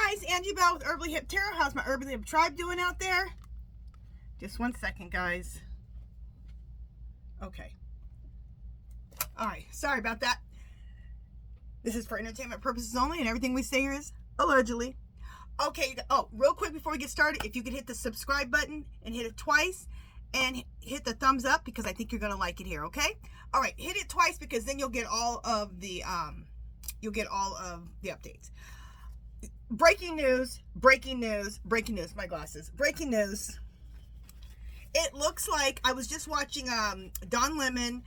guys, Angie Bell with Herbally Hip Tarot. How's my Herbally Hip tribe doing out there? Just 1 second, guys. Okay. Alright, sorry about that. This is for entertainment purposes only, and everything we say here is allegedly. Okay, real quick before we get started, if you could hit the subscribe button and hit it twice, and hit the thumbs up, because I think you're going to like it here, okay? Alright, hit it twice, because then you'll get all of the, updates. Breaking news, my glasses. Breaking news. It looks like, I was just watching Don Lemon,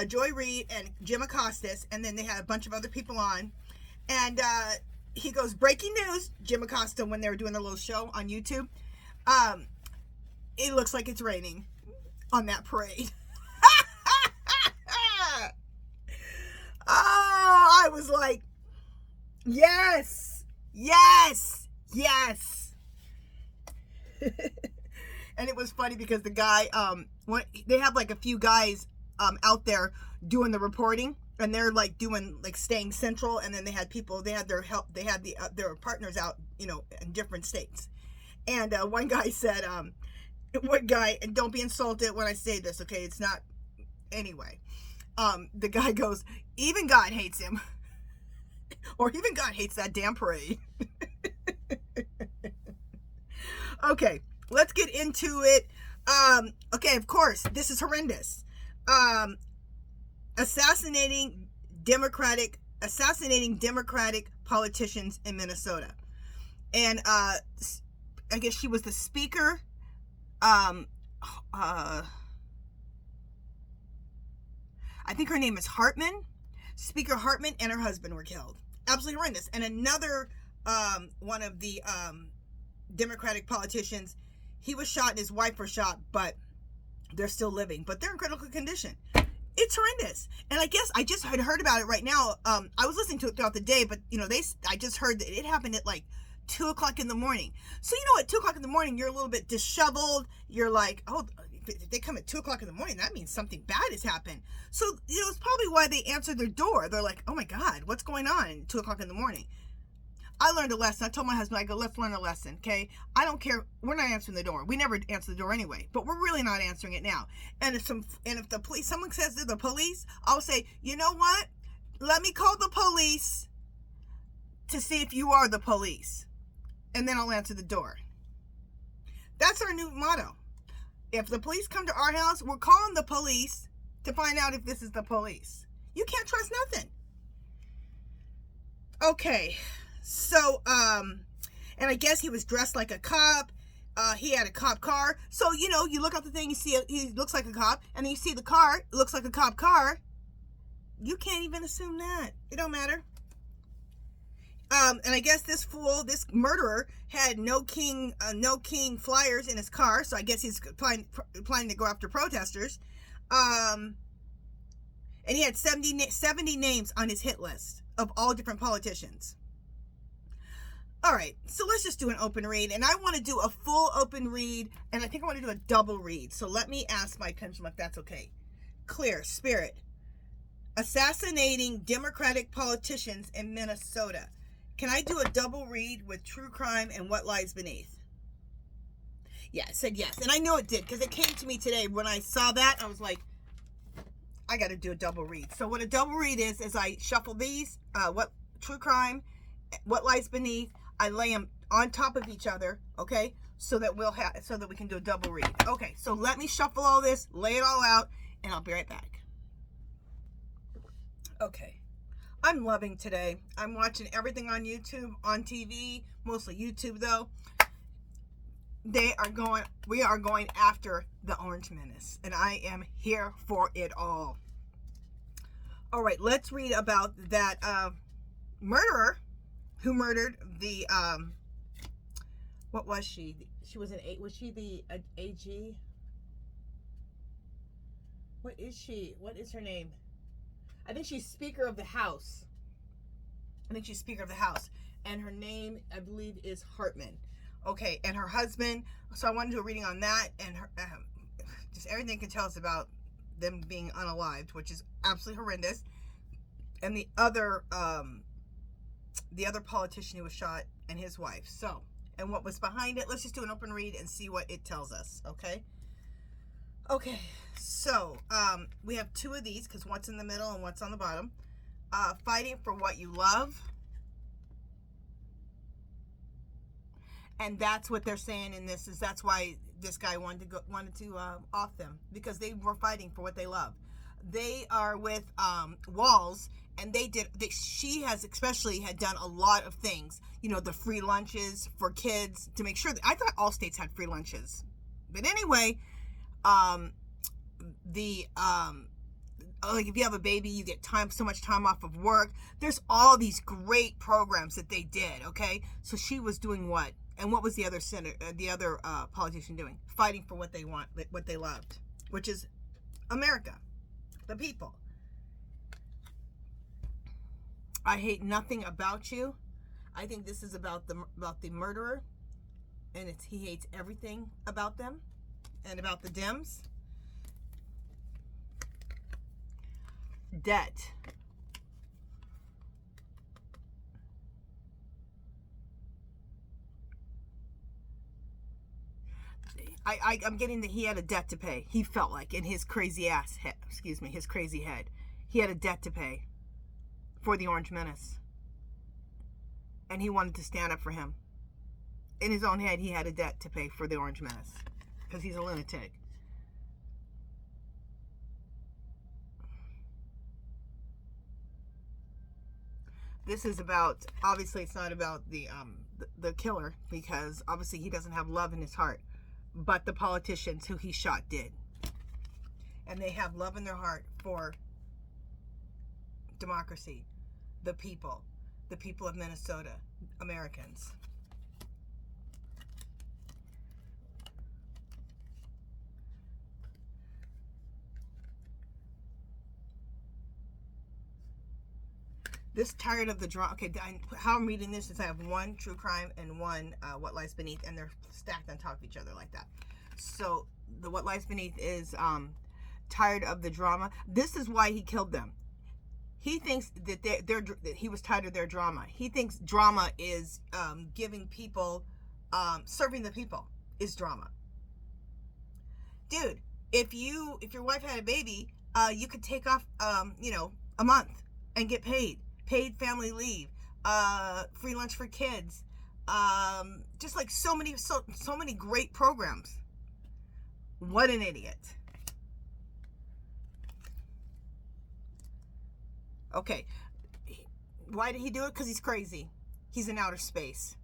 Joy Reid, and Jim Acosta, and then they had a bunch of other people on, and he goes, breaking news, Jim Acosta, when they were doing their little show on YouTube, it looks like it's raining on that parade. Oh, I was like, yes, yes, yes. And it was funny because the guy, they have like a few guys out there doing the reporting, and they're like doing, like, staying central, and then they had people, they had their help, they had their partners out, you know, in different states. And one guy said, and don't be insulted when I say this, okay, it's not, anyway, the guy goes, even God hates him. Or even God hates that damn parade. Okay, let's get into it. Okay, of course, this is horrendous. Assassinating Democratic politicians in Minnesota. And I guess she was the speaker. I think her name is Hartman. Speaker Hartman and her husband were killed. Absolutely horrendous. And another one of the Democratic politicians, he was shot and his wife was shot, but they're still living. But they're in critical condition. It's horrendous. And I guess I just had heard about it right now. I was listening to it throughout the day, but, you know, I just heard that it happened at like 2 o'clock in the morning. So, you know, at 2 o'clock in the morning, you're a little bit disheveled. You're like, oh, if they come at 2 o'clock in the morning, that means something bad has happened. So, you know, it's probably why they answered their door. They're like, oh my God, what's going on at 2 o'clock in the morning? I learned a lesson. I told my husband, I go, let's learn a lesson, okay? I don't care. We're not answering the door. We never answer the door anyway, but we're really not answering it now. And if the police, someone says they're the police, I'll say, you know what? Let me call the police to see if you are the police. And then I'll answer the door. That's our new motto. If the police come to our house, we're calling the police to find out if this is the police. You can't trust nothing. Okay. So, and I guess he was dressed like a cop. He had a cop car. So, you know, you look out the thing, you see he looks like a cop, and then you see the car, it looks like a cop car. You can't even assume that. It don't matter. And I guess this murderer had no king flyers in his car, so I guess he's planning to go after protesters. And he had 70 names on his hit list of all different politicians. All right, so let's just do an open read, and I want to do a full open read, and I think I want to do a double read. So let me ask my pendulum if that's okay. Clear, spirit. Assassinating Democratic politicians in Minnesota. Can I do a double read with true crime and what lies beneath? Yeah, it said yes. And I know it did, because it came to me today. When I saw that, I was like, I got to do a double read. So what a double read is I shuffle these, what true crime, what lies beneath. I lay them on top of each other, okay? So that we can do a double read. Okay, so let me shuffle all this, lay it all out, and I'll be right back. Okay. I'm loving today. I'm watching everything on YouTube, on TV, mostly YouTube though. We are going after the Orange Menace, and I am here for it all. All right, let's read about that murderer who murdered the, what was she? She was was she the AG? What is she? What is her name? I think she's Speaker of the House. And her name, I believe, is Hartman. Okay, and her husband. So I want to do a reading on that, and her, just everything can tell us about them being unalived, which is absolutely horrendous. And the other the other politician who was shot and his wife. So, and what was behind it, let's just do an open read and see what it tells us, okay? Okay, so we have two of these, because what's in the middle and what's on the bottom. Fighting for what you love. And that's what they're saying in this, is that's why this guy wanted to off them, because they were fighting for what they love. They are with Walls, and she has especially had done a lot of things, you know, the free lunches for kids to make sure that, I thought all states had free lunches, but anyway, like if you have a baby, you get so much time off of work. There's all these great programs that they did. Okay, so she was doing what, and what was the other politician doing? Fighting for what they want, what they loved, which is America, the people. I hate nothing about you. I think this is about the murderer, and he hates everything about them and about the Dems. Debt. I'm getting that he had a debt to pay. He felt like in his crazy his crazy head, he had a debt to pay for the Orange Menace. And he wanted to stand up for him. In his own head, he had a debt to pay for the Orange Menace, because he's a lunatic. This is about, obviously it's not about the killer, because obviously he doesn't have love in his heart, but the politicians who he shot did. And they have love in their heart for democracy, the people of Minnesota, Americans. This tired of the drama. Okay, how I'm reading this is I have one true crime and one what lies beneath, and they're stacked on top of each other like that. So the what lies beneath is tired of the drama. This is why he killed them. He thinks that that he was tired of their drama. He thinks drama is giving people, serving the people is drama. Dude, if your wife had a baby, you could take off you know, a month and get paid family leave, free lunch for kids, just like so many great programs. What an idiot. Okay, why did he do it? Because he's crazy. He's in outer space.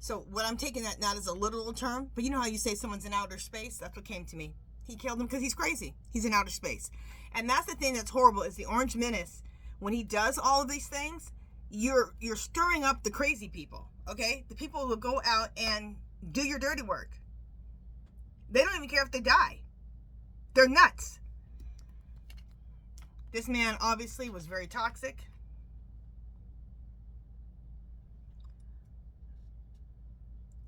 So what I'm taking that not as a literal term, but you know how you say someone's in outer space? That's what came to me. He killed him because he's crazy. He's in outer space. And that's the thing that's horrible, is the Orange Menace. When he does all of these things, you're stirring up the crazy people, okay? The people who will go out and do your dirty work. They don't even care if they die. They're nuts. This man obviously was very toxic.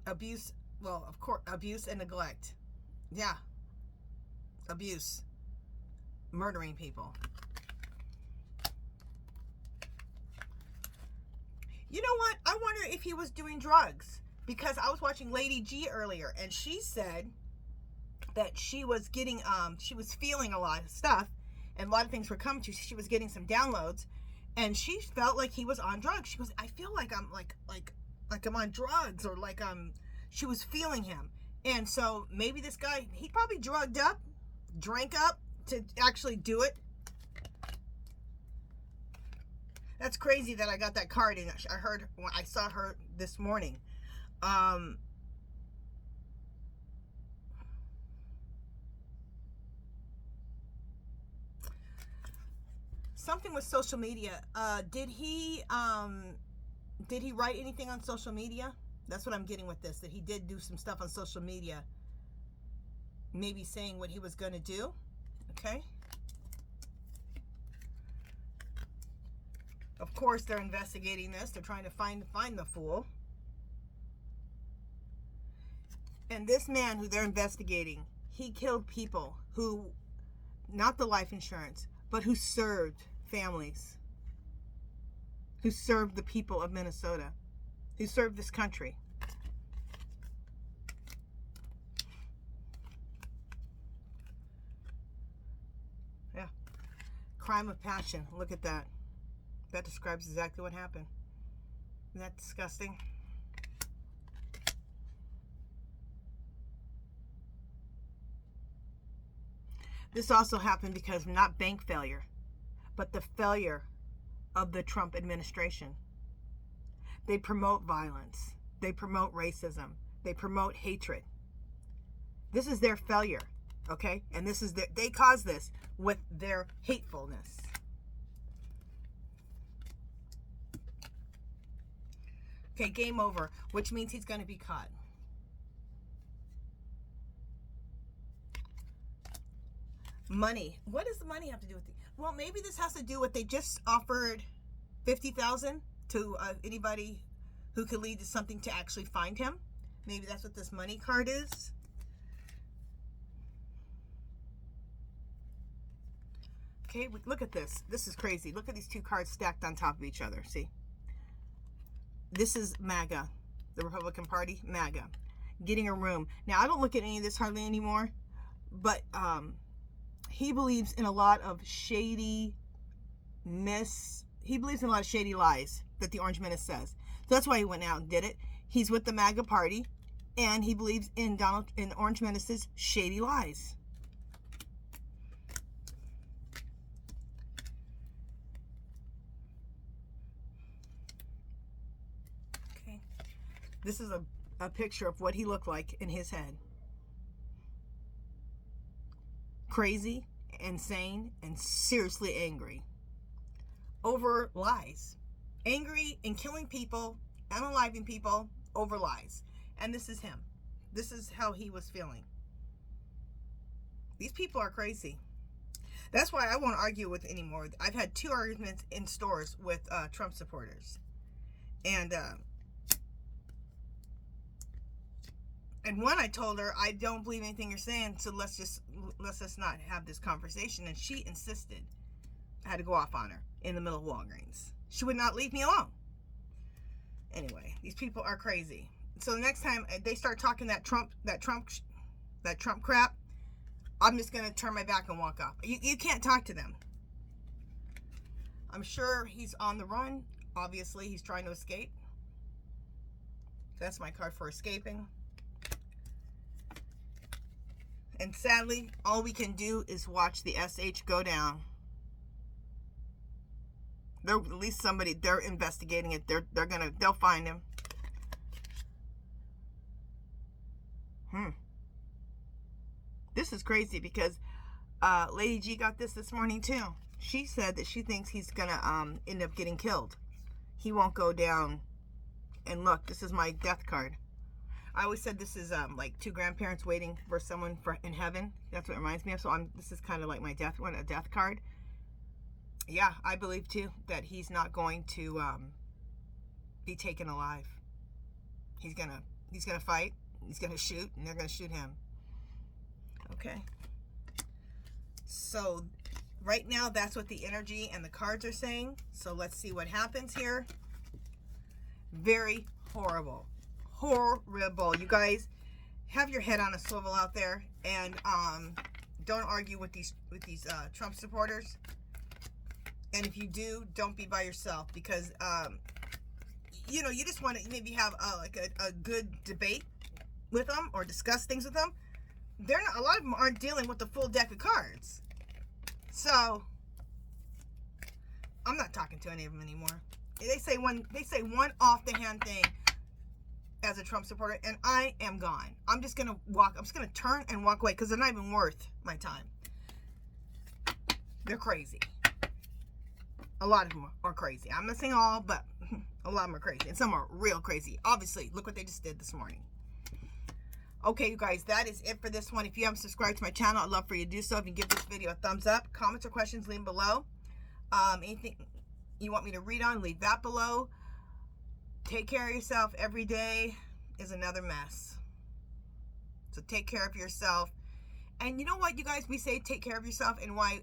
Abuse, well, of course, abuse and neglect. Yeah. Abuse. Murdering people. You know what? I wonder if he was doing drugs, because I was watching Lady G earlier, and she said that she was getting, she was feeling a lot of stuff, and a lot of things were coming to her. She was getting some downloads, and she felt like he was on drugs. She goes, I feel like I'm like I'm on drugs, or like she was feeling him. And so maybe this guy, he probably drugged up, drank up to actually do it. That's crazy that I got that card, and I saw her this morning. Something with social media. Did he write anything on social media? That's what I'm getting with this, that he did do some stuff on social media, maybe saying what he was going to do. Okay. Of course, they're investigating this. They're trying to find the fool. And this man who they're investigating, he killed people who, not the life insurance, but who served families who served the people of Minnesota, who served this country. Yeah. Crime of passion. Look at that. That describes exactly what happened. Isn't that disgusting? This also happened because not bank failure, but the failure of the Trump administration. They promote violence. They promote racism. They promote hatred. This is their failure, okay? And this is they caused this with their hatefulness. Okay, game over, which means he's going to be caught. Money. What does the money have to do with it? Well, maybe this has to do with they just offered $50,000 to anybody who could lead to something to actually find him. Maybe that's what this money card is. Okay, look at this. This is crazy. Look at these two cards stacked on top of each other. See? This is MAGA, the Republican Party, MAGA. Getting a room. Now, I don't look at any of this hardly anymore, but he believes in a lot of shady he believes in a lot of shady lies that the Orange Menace says. So that's why he went out and did it. He's with the MAGA party, and he believes in Orange Menace's shady lies. Okay. This is a picture of what he looked like in his head. Crazy, insane, and seriously angry over lies. Angry and killing people, unaliving people over lies. And this is him. This is how he was feeling. These people are crazy. That's why I won't argue with anymore. I've had 2 arguments in stores with Trump supporters. And one, I told her, I don't believe anything you're saying, so let's just not have this conversation. And she insisted. I had to go off on her in the middle of Walgreens. She would not leave me alone. Anyway, these people are crazy. So the next time they start talking that Trump crap, I'm just gonna turn my back and walk off. You can't talk to them. I'm sure he's on the run. Obviously, he's trying to escape. That's my card for escaping. And sadly, all we can do is watch the SH go down. They're at least somebody, they're investigating it. They'll find him. This is crazy because Lady G got this morning too. She said that she thinks he's gonna end up getting killed. He won't go down. And look, this is my death card. I always said this is like 2 grandparents waiting for someone in heaven. That's what it reminds me of. So this is kind of like my death one, a death card. Yeah, I believe too that he's not going to be taken alive. He's gonna fight. He's gonna shoot, and they're gonna shoot him. Okay. So right now, that's what the energy and the cards are saying. So let's see what happens here. Very horrible. Horrible. You guys have your head on a swivel out there, and don't argue with these Trump supporters. And if you do, don't be by yourself, because you know, you just want to maybe have a good debate with them or discuss things with them. They're not. A lot of them aren't dealing with the full deck of cards. So I'm not talking to any of them anymore. They say one off the hand thing as a Trump supporter, and I am gone. I'm just gonna walk. I'm just gonna turn and walk away because they're not even worth my time. They're crazy. A lot of them are crazy. I'm not saying all, but a lot of them are crazy, and some are real crazy. Obviously, look what they just did this morning. Okay, you guys, that is it for this one. If you haven't subscribed to my channel, I'd love for you to do so. If you can give this video a thumbs up, comments or questions, leave them below. Anything you want me to read on, leave that below. Take care of yourself. Every day is another mess. So take care of yourself. And you know what, you guys, we say take care of yourself, and why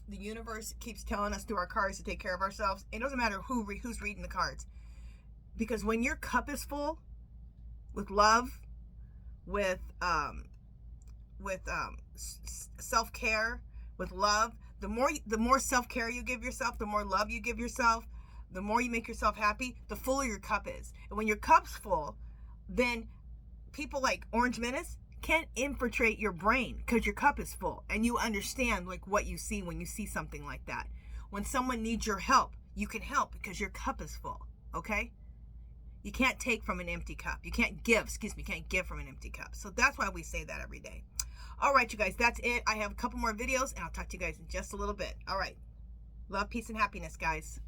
The universe keeps telling us through our cards to take care of ourselves. It doesn't matter who's reading the cards. Because when your cup is full with love, with self-care, with love, the more self-care you give yourself, the more love you give yourself, the more you make yourself happy, the fuller your cup is. And when your cup's full, then people like Orange Menace can't infiltrate your brain because your cup is full and you understand like what you see when you see something like that. When someone needs your help, you can help because your cup is full, okay? You can't take from an empty cup. You can't give from an empty cup. So that's why we say that every day. All right, you guys, that's it. I have a couple more videos and I'll talk to you guys in just a little bit. All right. Love, peace, and happiness, guys.